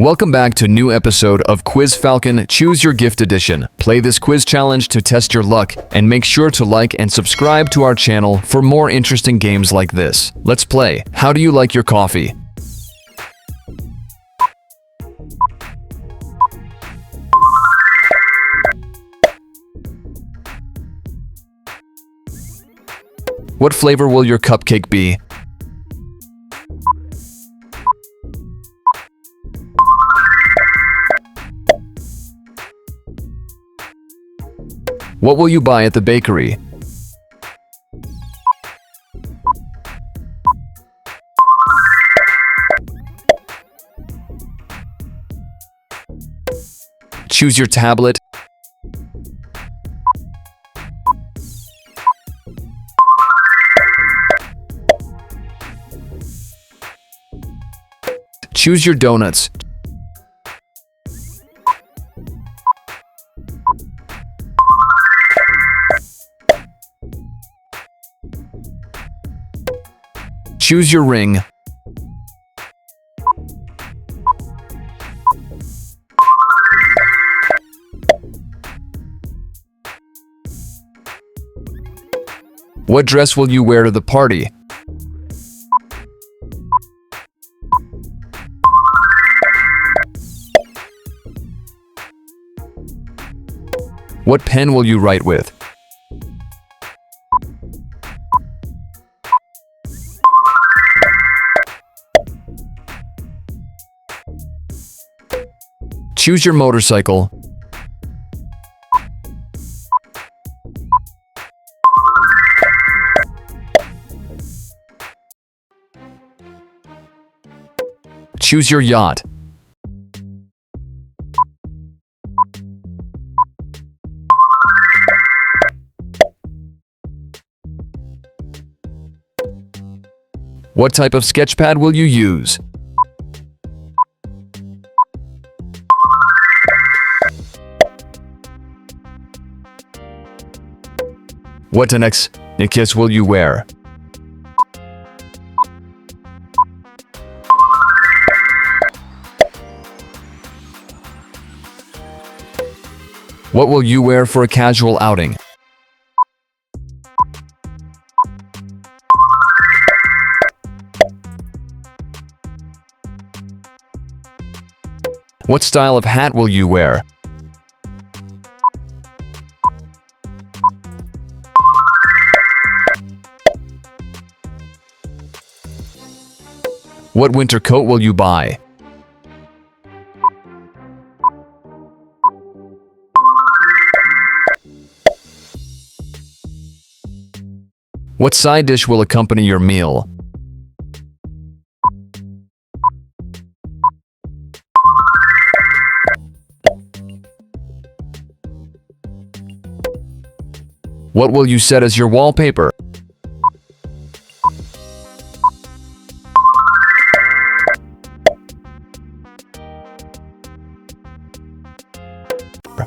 Welcome back to a new episode of Quiz Falcon Choose Your Gift Edition. Play this quiz challenge to test your luck, and make sure to like and subscribe to our channel for more interesting games like this. Let's play. How do you like your coffee? What flavor will your cupcake be? What will you buy at the bakery? Choose your tablet. Choose your donuts. Choose your ring. What dress will you wear to the party? What pen will you write with? Choose your motorcycle. Choose your yacht. What type of sketchpad will you use? What necklace will you wear? What will you wear for a casual outing? What style of hat will you wear? What winter coat will you buy? What side dish will accompany your meal? What will you set as your wallpaper?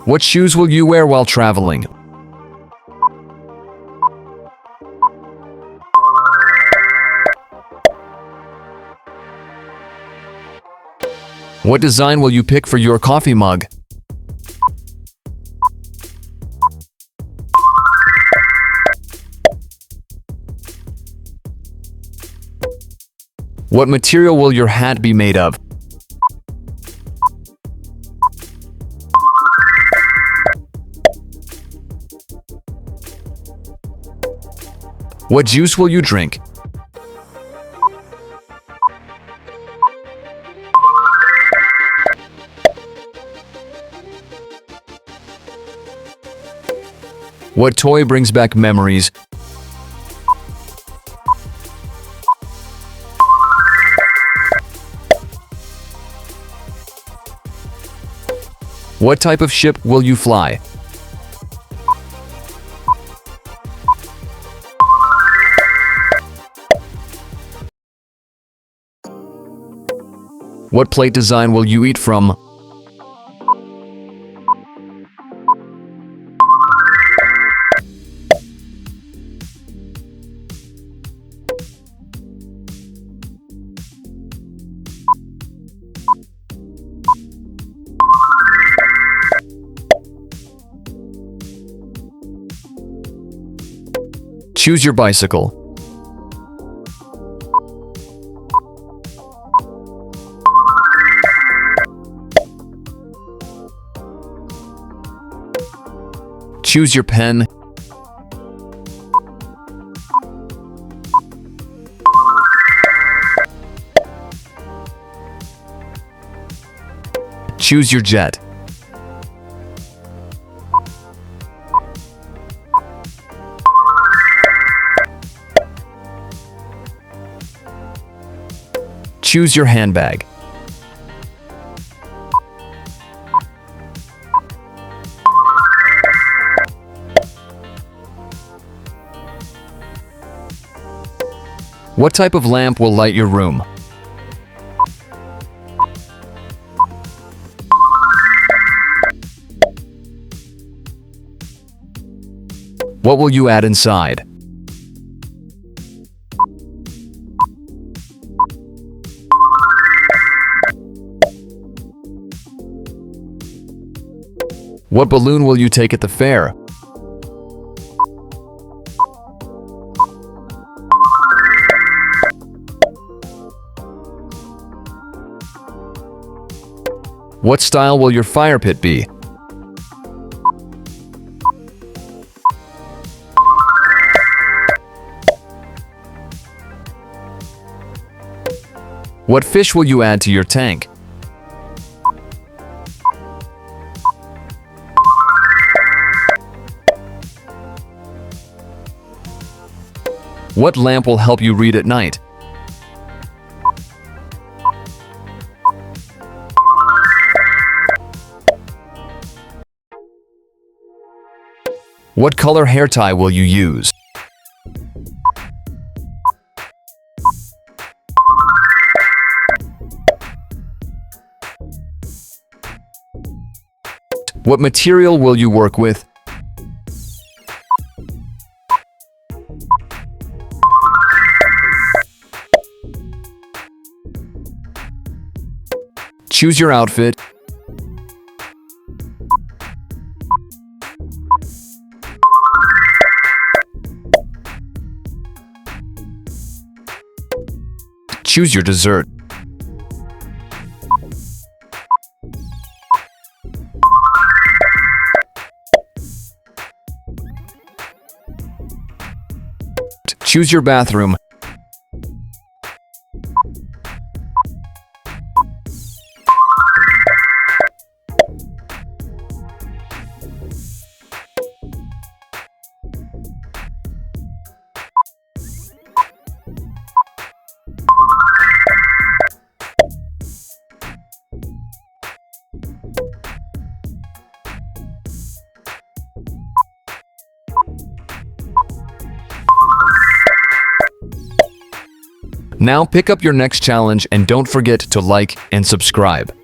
What shoes will you wear while traveling? What design will you pick for your coffee mug? What material will your hat be made of? What juice will you drink? What toy brings back memories? What type of ship will you fly? What plate design will you eat from? Choose your bicycle. Choose your pen. Choose your jet. Choose your handbag. What type of lamp will light your room? What will you add inside? What balloon will you take at the fair? What style will your fire pit be? What fish will you add to your tank? What lamp will help you read at night? What color hair tie will you use? What material will you work with? Choose your outfit. Choose your dessert. Choose your bathroom. Now pick up your next challenge and don't forget to like and subscribe.